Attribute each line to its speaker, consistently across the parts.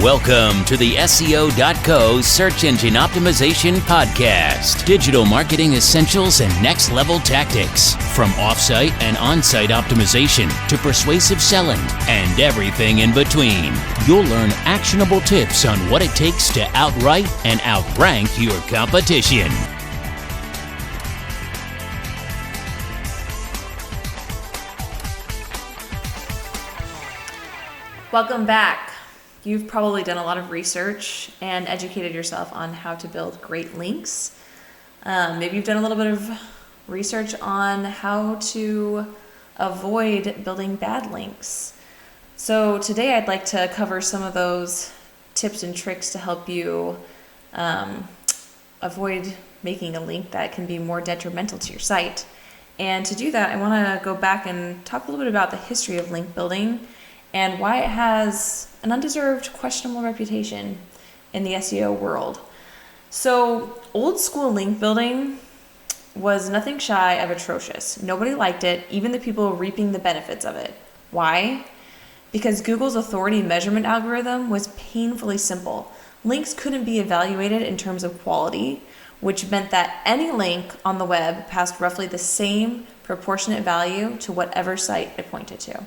Speaker 1: Welcome to the SEO.co Search Engine Optimization Podcast. Digital marketing essentials and next level tactics. From offsite and on-site optimization to persuasive selling and everything in between. You'll learn actionable tips on what it takes to outright and outrank your competition.
Speaker 2: Welcome back. You've probably done a lot of research and educated yourself on how to build great links. Maybe you've done a little bit of research on how to avoid building bad links. So today I'd like to cover some of those tips and tricks to help you avoid making a link that can be more detrimental to your site. And to do that, I want to go back and talk a little bit about the history of link building and why it has an undeserved questionable reputation in the SEO world. So old school link building was nothing shy of atrocious. Nobody liked it, even the people reaping the benefits of it. Why? Because Google's authority measurement algorithm was painfully simple. Links couldn't be evaluated in terms of quality, which meant that any link on the web passed roughly the same proportionate value to whatever site it pointed to.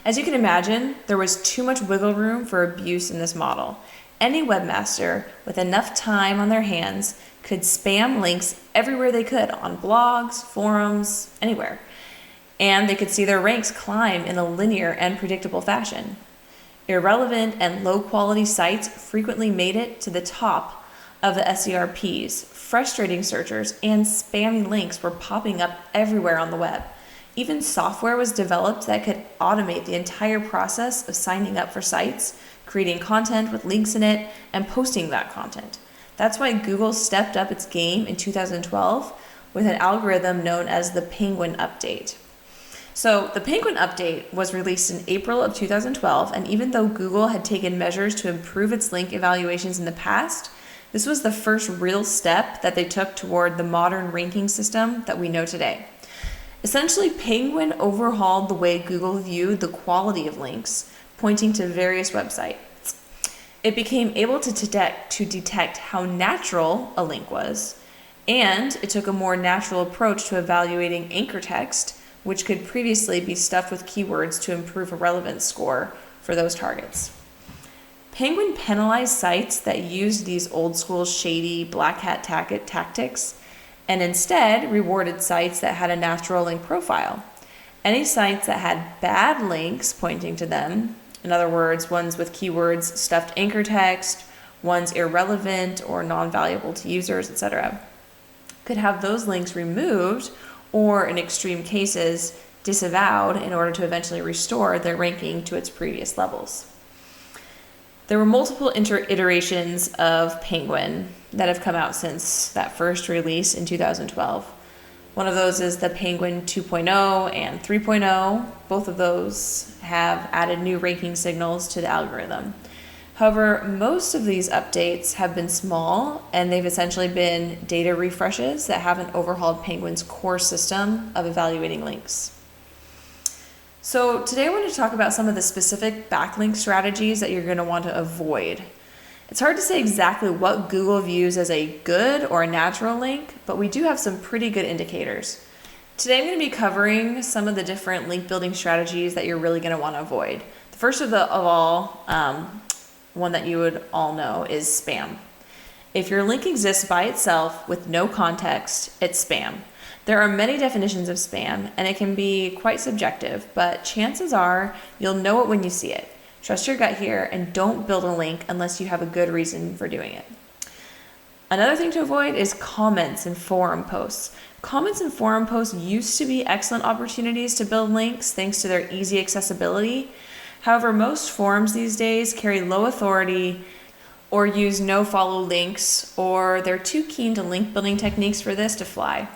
Speaker 2: As you can imagine, there was too much wiggle room for abuse in this model. Any webmaster with enough time on their hands could spam links everywhere they could, on blogs, forums, anywhere. And they could see their ranks climb in a linear and predictable fashion. Irrelevant and low-quality sites frequently made it to the top of the SERPs. Frustrating searchers and spammy links were popping up everywhere on the web. Even software was developed that could automate the entire process of signing up for sites, creating content with links in it, and posting that content. That's why Google stepped up its game in 2012 with an algorithm known as the Penguin Update. So the Penguin Update was released in April of 2012, and even though Google had taken measures to improve its link evaluations in the past, this was the first real step that they took toward the modern ranking system that we know today. Essentially, Penguin overhauled the way Google viewed the quality of links, pointing to various websites. It became able to detect how natural a link was, and it took a more natural approach to evaluating anchor text, which could previously be stuffed with keywords to improve a relevance score for those targets. Penguin penalized sites that used these old school shady black hat tactics, and instead rewarded sites that had a natural link profile. Any sites that had bad links pointing to them, in other words, ones with keywords, stuffed anchor text, ones irrelevant or non-valuable to users, etc., could have those links removed or, in extreme cases, disavowed in order to eventually restore their ranking to its previous levels. There were multiple iterations of Penguin that have come out since that first release in 2012. One of those is the Penguin 2.0 and 3.0. Both of those have added new ranking signals to the algorithm. However, most of these updates have been small, and they've essentially been data refreshes that haven't overhauled Penguin's core system of evaluating links. So today I want to talk about some of the specific backlink strategies that you're going to want to avoid. It's hard to say exactly what Google views as a good or a natural link, but we do have some pretty good indicators. Today I'm going to be covering some of the different link building strategies that you're really going to want to avoid. The first of all, one that you would all know is spam. If your link exists by itself with no context, it's spam. There are many definitions of spam, and it can be quite subjective, but chances are you'll know it when you see it. Trust your gut here and don't build a link unless you have a good reason for doing it. Another thing to avoid is comments and forum posts. Comments and forum posts used to be excellent opportunities to build links thanks to their easy accessibility. However, most forums these days carry low authority or use no-follow links, or they're too keen to link building techniques for this to fly.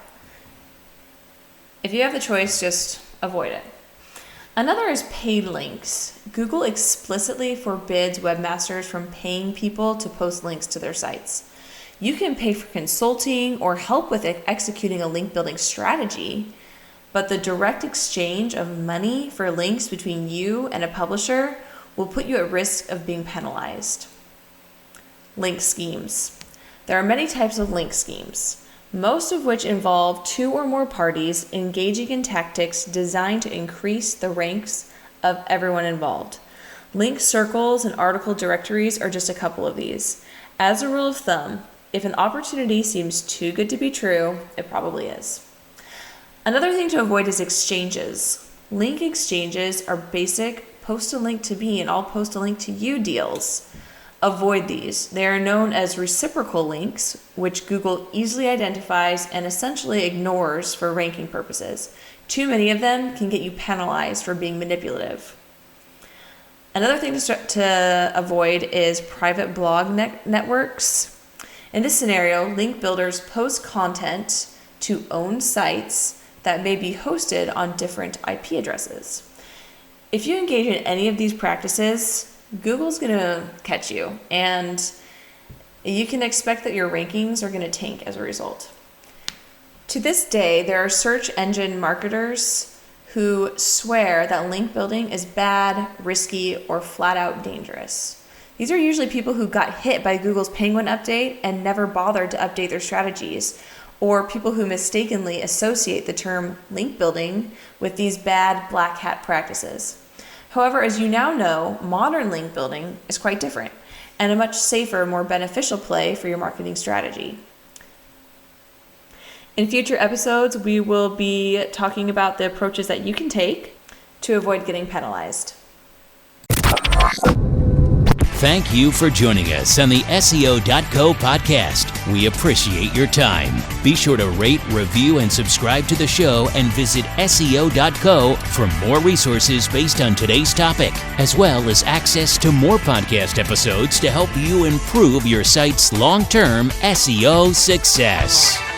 Speaker 2: If you have the choice, just avoid it. Another is paid links. Google explicitly forbids webmasters from paying people to post links to their sites. You can pay for consulting or help with executing a link building strategy, but the direct exchange of money for links between you and a publisher will put you at risk of being penalized. Link schemes. There are many types of link schemes, most of which involve 2 or more parties engaging in tactics designed to increase the ranks of everyone involved. Link circles and article directories are just a couple of these. As a rule of thumb, if an opportunity seems too good to be true, it probably is. Another thing to avoid is exchanges. Link exchanges are basic post a link to me and I'll post a link to you deals. Avoid these. They are known as reciprocal links, which Google easily identifies and essentially ignores for ranking purposes. Too many of them can get you penalized for being manipulative. Another thing to avoid is private blog networks. In this scenario, link builders post content to owned sites that may be hosted on different IP addresses. If you engage in any of these practices, Google's going to catch you, and you can expect that your rankings are going to tank as a result. To this day, there are search engine marketers who swear that link building is bad, risky, or flat out dangerous. These are usually people who got hit by Google's Penguin update and never bothered to update their strategies, or people who mistakenly associate the term link building with these bad black hat practices. However, as you now know, modern link building is quite different and a much safer, more beneficial play for your marketing strategy. In future episodes, we will be talking about the approaches that you can take to avoid getting penalized.
Speaker 1: Thank you for joining us on the SEO.co podcast. We appreciate your time. Be sure to rate, review, and subscribe to the show and visit SEO.co for more resources based on today's topic, as well as access to more podcast episodes to help you improve your site's long-term SEO success.